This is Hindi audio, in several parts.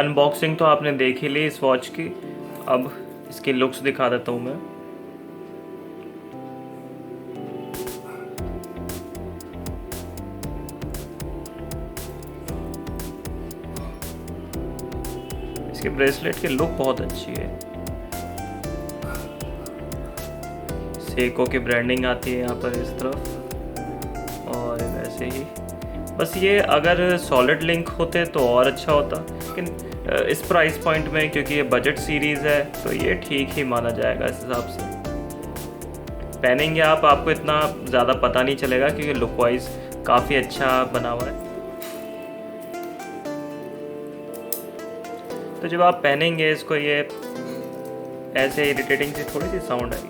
अनबॉक्सिंग तो आपने देख ही ली इस वॉच की। अब इसकी लुक्स दिखा देता हूँ मैं। इसके ब्रेसलेट की लुक बहुत अच्छी है। सेको की ब्रांडिंग आती है यहाँ पर इस तरफ, और वैसे ही बस ये अगर सॉलिड लिंक होते तो और अच्छा होता, लेकिन इस प्राइस पॉइंट में क्योंकि ये बजट सीरीज़ है तो ये ठीक ही माना जाएगा इस हिसाब से। पहनेंगे आप, आपको इतना ज़्यादा पता नहीं चलेगा क्योंकि लुक वाइज काफ़ी अच्छा बना हुआ है। तो जब आप पहनेंगे इसको, ये ऐसे इरिटेटिंग सी थोड़ी सी साउंड आएगी।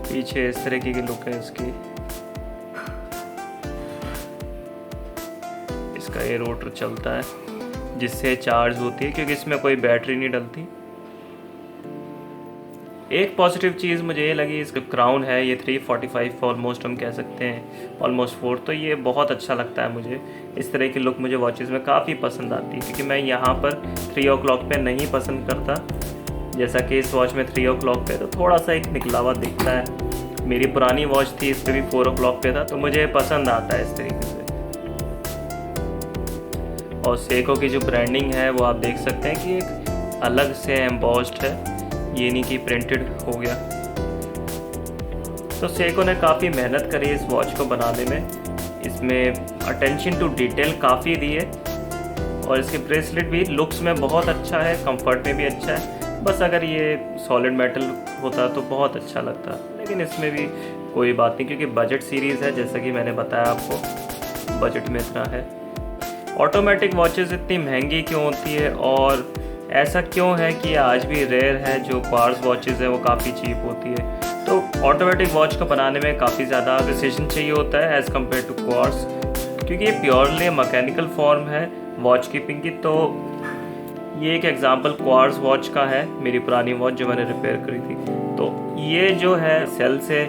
पीछे इस तरीके की लुक है इसकी। इसका ये रोटर चलता है जिससे चार्ज होती है, क्योंकि इसमें कोई बैटरी नहीं डलती। एक पॉजिटिव चीज़ मुझे ये लगी, इसका क्राउन है ये 345 ऑलमोस्ट हम कह सकते हैं, ऑलमोस्ट 4, तो ये बहुत अच्छा लगता है मुझे। इस तरह की लुक मुझे वॉचेस में काफ़ी पसंद आती है, क्योंकि मैं यहाँ पर 3 o'clock पे नहीं पसंद करता, जैसा कि इस वॉच में 3 o'clock पे तो थोड़ा सा एक निकलावा दिखता है। मेरी पुरानी वॉच थी, इस पर भी 4 o'clock पे था, तो मुझे पसंद आता है इस तरीके से। और सेको की जो ब्रांडिंग है वो आप देख सकते हैं कि एक अलग से एम्बॉस्ड है, ये नहीं कि प्रिंटेड हो गया। तो सेको ने काफ़ी मेहनत करी इस वॉच को बनाने में, इसमें अटेंशन टू डिटेल काफ़ी दी है, और इसके ब्रेसलेट भी लुक्स में बहुत अच्छा है, कंफर्ट में भी अच्छा है। बस अगर ये सॉलिड मेटल होता तो बहुत अच्छा लगता, लेकिन इसमें भी कोई बात नहीं, क्योंकि बजट सीरीज़ है, जैसा कि मैंने बताया आपको बजट में इतना है। ऑटोमेटिक वॉचेस इतनी महंगी क्यों होती है, और ऐसा क्यों है कि आज भी रेयर है जो क्वार्ट्ज वॉचेस है वो काफ़ी चीप होती है। तो ऑटोमेटिक वॉच को बनाने में काफ़ी ज़्यादा प्रिसिशन चाहिए होता है एज़ कम्पेयर टू क्वार्ट्ज, क्योंकि ये प्योरली मैकेनिकल फॉर्म है वॉच कीपिंग की। तो ये एक एग्जांपल क्वार्ट्ज वॉच का है, मेरी पुरानी वॉच जो मैंने रिपेयर करी थी। तो ये जो है सेल से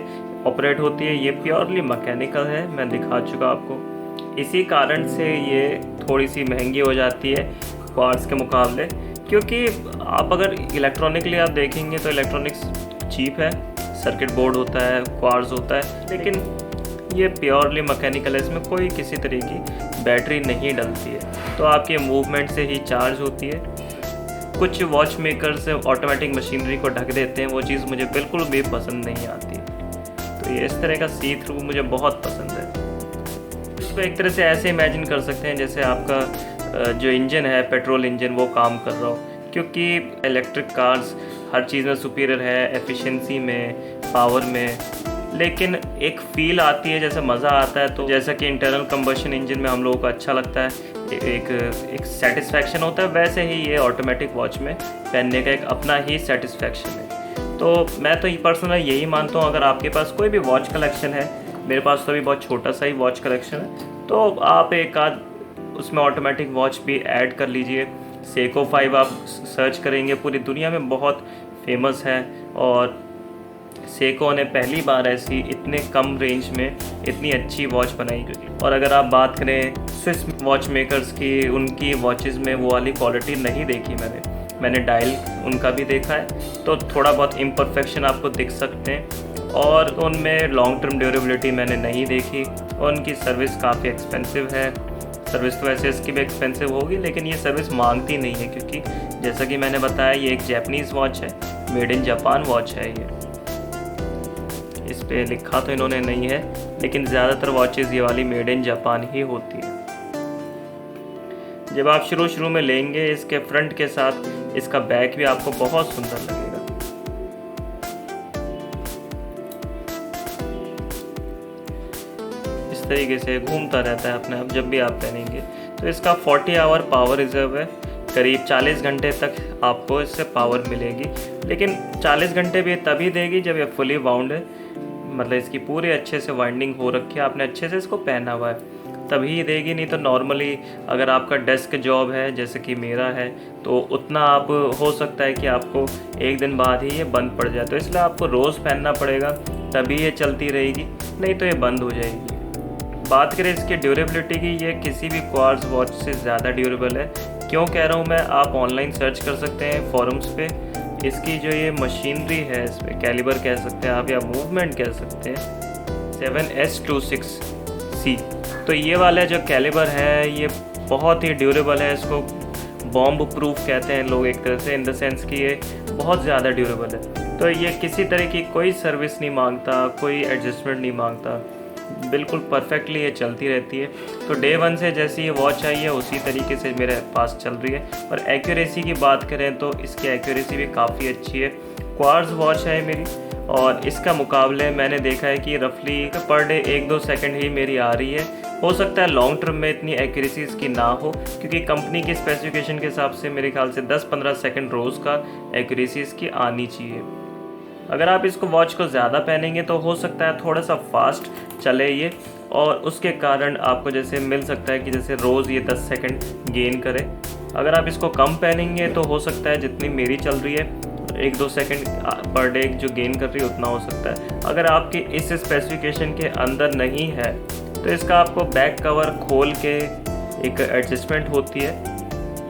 ऑपरेट होती है, ये प्योरली मैकेनिकल है, मैं दिखा चुका आपको। इसी कारण से ये थोड़ी सी महंगी हो जाती है क्वार्ट्ज के मुकाबले, क्योंकि आप अगर इलेक्ट्रॉनिकली आप देखेंगे तो इलेक्ट्रॉनिक्स चीप है, सर्किट बोर्ड होता है, क्वार्ट्ज होता है, लेकिन ये प्योरली मैकेनिकल है, इसमें कोई किसी तरह की बैटरी नहीं डलती है, तो आपके मूवमेंट से ही चार्ज होती है। कुछ वॉच मेकर्स ऑटोमेटिक मशीनरी को ढक देते हैं, वो चीज़ मुझे बिल्कुल भी पसंद नहीं आती। तो ये इस तरह का सी थ्रू मुझे बहुत पसंद है। इसको एक तरह से ऐसे इमेजिन कर सकते हैं जैसे आपका जो इंजन है पेट्रोल इंजन वो काम कर रहा हो, क्योंकि इलेक्ट्रिक कार्स हर चीज़ में सुपीरियर है, एफिशिएंसी में, पावर में, लेकिन एक फ़ील आती है, जैसे मज़ा आता है। तो जैसा कि इंटरनल कंबशन इंजन में हम लोगों को अच्छा लगता है, एक सेटिस्फैक्शन होता है, वैसे ही ये ऑटोमेटिक वॉच में पहनने का एक अपना ही सेटिस्फैक्शन है। तो मैं तो पर्सनल यही मानता हूँ, अगर आपके पास कोई भी वॉच कलेक्शन है, मेरे पास तो अभी बहुत छोटा सा ही वॉच कलेक्शन है, तो आप एक आध उसमें ऑटोमेटिक वॉच भी ऐड कर लीजिए। सेको 5 आप सर्च करेंगे, पूरी दुनिया में बहुत फेमस है, और सेको ने पहली बार ऐसी इतने कम रेंज में इतनी अच्छी वॉच बनाई। और अगर आप बात करें स्विस वॉच मेकर्स की, उनकी वॉचेस में वो वाली क्वालिटी नहीं देखी मैंने डायल उनका भी देखा है, तो थोड़ा बहुत इम्परफेक्शन आपको दिख सकते हैं, और उनमें लॉन्ग टर्म ड्यूरेबिलिटी मैंने नहीं देखी, और उनकी सर्विस काफ़ी एक्सपेंसिव है। सर्विस तो वैसे इसकी भी एक्सपेंसिव होगी, लेकिन ये सर्विस मांगती नहीं है, क्योंकि जैसा कि मैंने बताया ये एक जापानीज़ वॉच है, मेड इन जापान वॉच है ये। इस पे लिखा तो इन्होंने नहीं है, लेकिन ज़्यादातर वॉचेस ये वाली मेड इन जापान ही होती है। जब आप शुरू में लेंगे, इसके फ्रंट के साथ इसका बैक भी आपको बहुत सुंदर लगेगा। इस तरीके से घूमता रहता है अपने आप जब भी आप पहनेंगे। तो इसका 40 आवर पावर रिजर्व है, करीब 40 घंटे तक आपको इससे पावर मिलेगी, लेकिन 40 घंटे भी तभी देगी जब ये फुली वाउंड है, मतलब इसकी पूरे अच्छे से वाइंडिंग हो रखी है, आपने अच्छे से इसको पहना हुआ है, तभी देगी। नहीं तो नॉर्मली अगर आपका डेस्क जॉब है जैसे कि मेरा है, तो उतना आप हो सकता है कि आपको एक दिन बाद ही ये बंद पड़ जाए, तो इसलिए आपको रोज़ पहनना पड़ेगा, तभी ये चलती रहेगी, नहीं तो ये बंद हो जाएगी। बात करें इसकी ड्यूरेबिलिटी की, ये किसी भी क्वार्ट्ज वॉच से ज़्यादा ड्यूरेबल है। क्यों कह रहा हूँ मैं, आप ऑनलाइन सर्च कर सकते हैं फोरम्स पे। इसकी जो ये मशीनरी है, इस पर कैलिबर कह सकते हैं आप या मूवमेंट कह सकते हैं, 7S26C। तो ये वाला जो कैलिबर है ये बहुत ही ड्यूरेबल है। इसको बॉम्ब प्रूफ कहते हैं लोग एक तरह से, इन द सेंस कि ये बहुत ज़्यादा ड्यूरेबल है। तो ये किसी तरह की कोई सर्विस नहीं मांगता, कोई एडजस्टमेंट नहीं मांगता, बिल्कुल परफेक्टली ये चलती रहती है। तो डे 1 से जैसी ये वॉच आई है उसी तरीके से मेरे पास चल रही है। और एक्यूरेसी की बात करें तो इसकी एक्यूरेसी भी काफ़ी अच्छी है। क्वार्ट्ज वॉच है मेरी, और इसका मुकाबले मैंने देखा है कि रफली पर डे 1-2 सेकंड ही मेरी आ रही है। हो सकता है लॉन्ग टर्म में इतनी एक्यूरेसी इसकी ना हो, क्योंकि कंपनी की स्पेसिफिकेशन के हिसाब से मेरे ख्याल से 10-15 सेकंड रोज़ का एक्यूरेसी इसकी आनी चाहिए। अगर आप इसको वॉच को ज़्यादा पहनेंगे तो हो सकता है थोड़ा सा फास्ट चले ये, और उसके कारण आपको जैसे मिल सकता है कि जैसे रोज़ ये 10 सेकंड गेन करे। अगर आप इसको कम पहनेंगे तो हो सकता है जितनी मेरी चल रही है 1-2 सेकंड पर डे जो गेन कर रही है उतना हो सकता है। अगर आपकी इस स्पेसिफिकेशन के अंदर नहीं है तो इसका आपको बैक कवर खोल के एक एडजस्टमेंट होती है,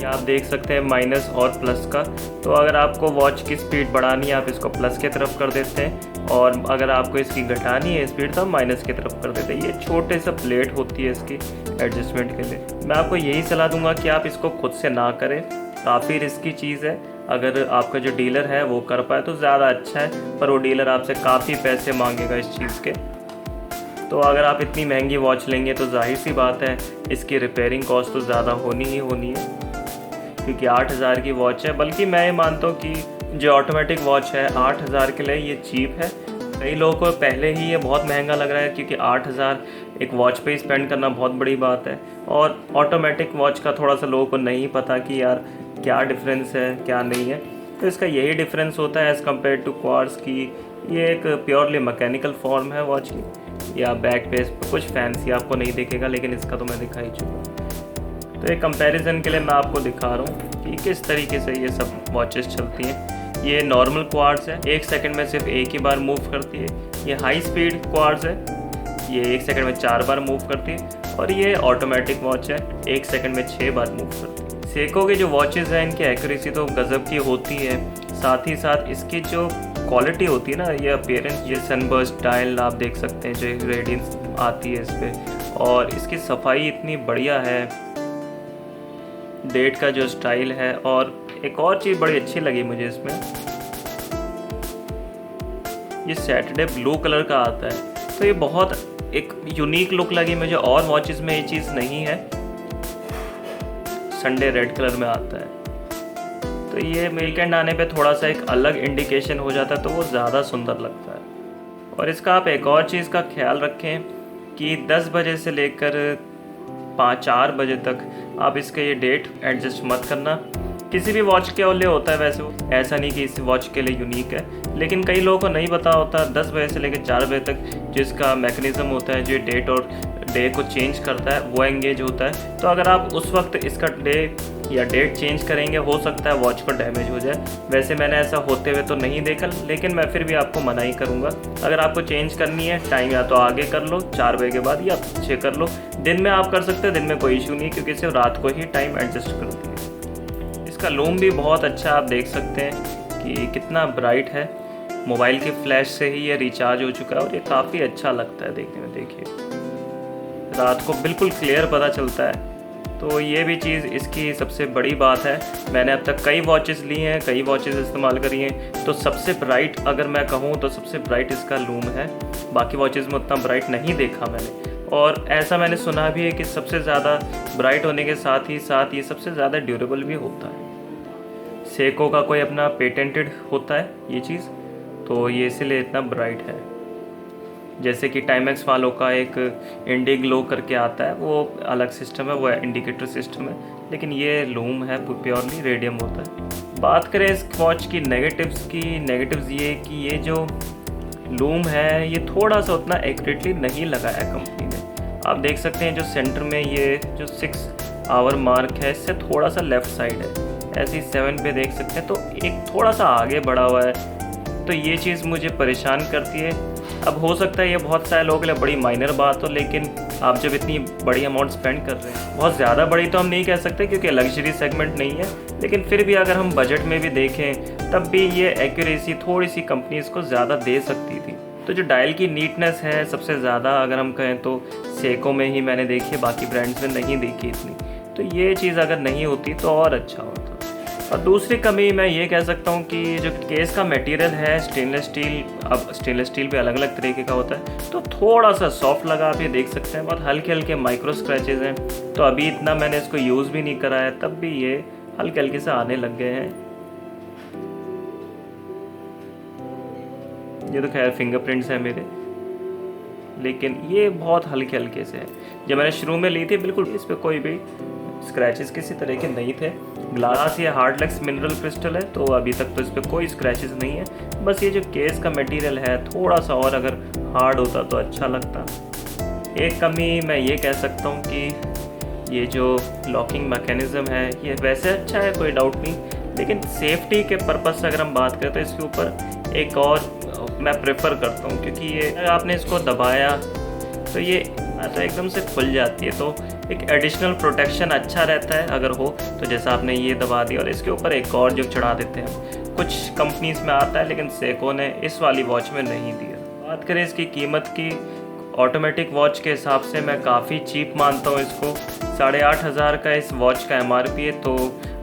या आप देख सकते हैं माइनस और प्लस का। तो अगर आपको वॉच की स्पीड बढ़ानी है आप इसको प्लस की तरफ कर देते हैं, और अगर आपको इसकी घटानी है स्पीड तो माइनस की तरफ कर देते हैं। ये छोटे सा प्लेट होती है इसकी एडजस्टमेंट के लिए। मैं आपको यही सलाह दूंगा कि आप इसको खुद से ना करें, काफ़ी रिस्की चीज़ है। अगर आपका जो डीलर है वो कर पाए तो ज़्यादा अच्छा है, पर वो डीलर आपसे काफ़ी पैसे मांगेगा इस चीज़ के। तो अगर आप इतनी महंगी वॉच लेंगे तो जाहिर सी बात है इसकी रिपेयरिंग कॉस्ट तो ज़्यादा होनी ही होनी है, क्योंकि 8,000 की वॉच है। बल्कि मैं ये मानता हूँ कि जो ऑटोमेटिक वॉच है 8,000 के लिए ये चीप है। कई लोगों को पहले ही ये बहुत महंगा लग रहा है, क्योंकि 8,000 एक वॉच पे स्पेंड करना बहुत बड़ी बात है। और ऑटोमेटिक वॉच का थोड़ा सा लोगों को नहीं पता कि यार क्या डिफरेंस है क्या नहीं है। तो इसका यही डिफरेंस होता है एज़ कम्पेयर टू क्वार्ट्ज की। ये एक प्योरली मैकेनिकल फॉर्म है वॉच की, या बैक पेज कुछ फैंसी आपको नहीं दिखेगा, लेकिन इसका तो मैं दिखा ही चुका। तो एक कंपैरिजन के लिए मैं आपको दिखा रहा हूँ कि किस तरीके से ये सब वॉचेस चलती हैं। ये नॉर्मल क्वार्ट्ज है, 1 सेकंड में सिर्फ एक ही बार मूव करती है। ये हाई स्पीड क्वार्ट्ज है, ये 1 सेकंड में 4 बार मूव करती है। और ये ऑटोमेटिक वॉच है, 1 सेकंड में 6 बार मूव करती है। सेको के जो वॉचेस हैं इनकी एक्यूरेसी तो गज़ब की होती है, साथ ही साथ इसकी जो क्वालिटी होती है ना, ये अपीयरेंस, ये सनबर्स्ट डायल आप देख सकते हैं जो रेडियंस आती है इस पर, और इसकी सफाई इतनी बढ़िया है, डेट का जो स्टाइल है। और एक और चीज़ बड़ी अच्छी लगी मुझे इसमें, ये सैटरडे ब्लू कलर का आता है, तो ये बहुत एक यूनिक लुक लगी मुझे, और वॉचेस में ये चीज़ नहीं है। संडे रेड कलर में आता है, तो ये वीकेंड आने पे थोड़ा सा एक अलग इंडिकेशन हो जाता है, तो वो ज़्यादा सुंदर लगता है। और इसका आप एक और चीज़ का ख्याल रखें कि 10 बजे से लेकर 4 बजे तक आप इसके ये डेट एडजस्ट मत करना। किसी भी वॉच के लिए होता है वैसे, वो ऐसा नहीं कि इस वॉच के लिए यूनिक है, लेकिन कई लोगों को नहीं पता होता 10 बजे से लेकर 4 बजे तक जिसका मैकेनिज़्म होता है जो डेट और डे को चेंज करता है वो एंगेज होता है। तो अगर आप उस वक्त इसका डे या डेट चेंज करेंगे हो सकता है वॉच को डैमेज हो जाए। वैसे मैंने ऐसा होते हुए तो नहीं देखा, लेकिन मैं फिर भी आपको मना ही करूँगा। अगर आपको चेंज करनी है टाइम या तो आगे कर लो 4 बजे के बाद, या पीछे कर लो। दिन में आप कर सकते हैं, दिन में कोई इशू नहीं, क्योंकि सिर्फ रात को ही टाइम एडजस्ट करती है। इसका लूम भी बहुत अच्छा, आप देख सकते हैं कि कितना ब्राइट है। मोबाइल की फ्लैश से ही ये रिचार्ज हो चुका है, और ये काफ़ी अच्छा लगता है देखने में। देखिए रात को बिल्कुल क्लियर पता चलता है, तो ये भी चीज़ इसकी सबसे बड़ी बात है। मैंने अब तक कई वॉचेस ली हैं, कई वॉचेस इस्तेमाल करी हैं, तो सबसे ब्राइट अगर मैं कहूँ तो सबसे ब्राइट इसका लूम है। बाकी वॉचेस में उतना ब्राइट नहीं देखा मैंने, और ऐसा मैंने सुना भी है कि सबसे ज़्यादा ब्राइट होने के साथ ही साथ ये सबसे ज़्यादा ड्यूरेबल भी होता है। सेको का कोई अपना पेटेंटेड होता है ये चीज़, तो ये इसीलिए इतना ब्राइट है। जैसे कि टाइमेक्स वालों का एक इंडिग्लो करके आता है, वो अलग सिस्टम है, वो इंडिकेटर सिस्टम है, लेकिन ये लूम है, प्योरली रेडियम होता है। बात करें इस वॉच की नेगेटिव्स की, नेगेटिव्स ये कि ये जो लूम है ये थोड़ा सा उतना एक्यूरेटली नहीं लगाया कंपनी ने। आप देख सकते हैं जो सेंटर में ये जो 6 आवर मार्क है इससे थोड़ा सा लेफ़्ट साइड है, ऐसे ही 7 पे देख सकते हैं, तो एक थोड़ा सा आगे बढ़ा हुआ है। तो ये चीज़ मुझे परेशान करती है। अब हो सकता है ये बहुत सारे लोगों के लिए बड़ी माइनर बात हो, लेकिन आप जब इतनी बड़ी अमाउंट स्पेंड कर रहे हैं, बहुत ज़्यादा बड़ी तो हम नहीं कह सकते क्योंकि लग्जरी सेगमेंट नहीं है, लेकिन फिर भी अगर हम बजट में भी देखें तब भी ये एक्यूरेसी थोड़ी सी कंपनीज़ को ज़्यादा दे सकती थी। तो जो डायल की नीटनेस है सबसे ज़्यादा अगर हम कहें तो सेको में ही मैंने देखी है, बाकी ब्रांड्स में नहीं देखी इतनी। तो ये चीज़ अगर नहीं होती तो और अच्छा होता। और दूसरी कमी मैं ये कह सकता हूँ कि जो केस का मटेरियल है स्टेनलेस स्टील, अब स्टेनलेस स्टील भी अलग अलग तरीके का होता है, तो थोड़ा सा सॉफ्ट लगा, आप ये देख सकते हैं बहुत हल्के हल्के माइक्रो स्क्रैचेज हैं। तो अभी इतना मैंने इसको यूज़ भी नहीं करा है, तब भी ये हल्के हल्के से आने लग गए हैं। ये तो खैर फिंगरप्रिंट्स हैं मेरे, लेकिन ये बहुत हल्के हल्के से हैं। जब मैंने शुरू में ली थी बिल्कुल इस पर कोई भी स्क्रैचेस किसी तरह के नहीं थे। ग्लास या हार्डलेक्स मिनरल क्रिस्टल है, तो अभी तक तो इस पर कोई स्क्रैचेस नहीं है। बस ये जो केस का मटेरियल है थोड़ा सा और अगर हार्ड होता तो अच्छा लगता। एक कमी मैं ये कह सकता हूँ कि ये जो लॉकिंग मैकेनिज़्म है ये वैसे अच्छा है, कोई डाउट नहीं, लेकिन सेफ्टी के पर्पज़ से अगर हम बात करें तो इसके ऊपर एक और मैं प्रेफर करता हूँ, क्योंकि ये अगर आपने इसको दबाया तो ये तो एकदम से खुल जाती है, तो एक एडिशनल प्रोटेक्शन अच्छा रहता है अगर हो तो। जैसा आपने ये दबा दिया और इसके ऊपर एक और जो चढ़ा देते हैं, कुछ कंपनीज़ में आता है लेकिन सेको ने इस वाली वॉच में नहीं दिया। बात करें इसकी कीमत की, ऑटोमेटिक वॉच के हिसाब से मैं काफ़ी चीप मानता हूँ इसको। 8,500 का इस वॉच का MRP है, तो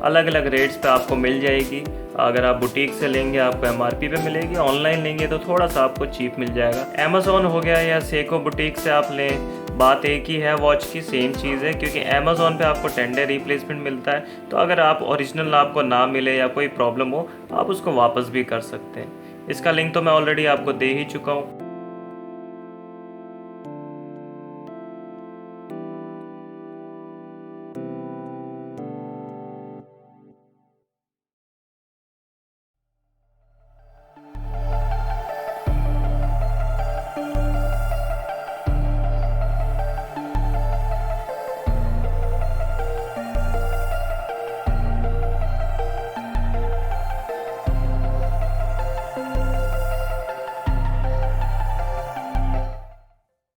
अलग अलग रेट्स पे आपको मिल जाएगी। अगर आप बुटीक से लेंगे आपको MRP पे मिलेगी, ऑनलाइन लेंगे तो थोड़ा सा आपको चीप मिल जाएगा। अमेज़ॉन हो गया या सेको बुटीक से आप लें, बात एक ही है, वॉच की सेम चीज़ है, क्योंकि अमेज़ॉन पे आपको 10 डे रिप्लेसमेंट मिलता है। तो अगर आप ओरिजिनल आपको ना मिले या कोई प्रॉब्लम हो, आप उसको वापस भी कर सकते हैं। इसका लिंक तो मैं ऑलरेडी आपको दे ही चुका हूँ।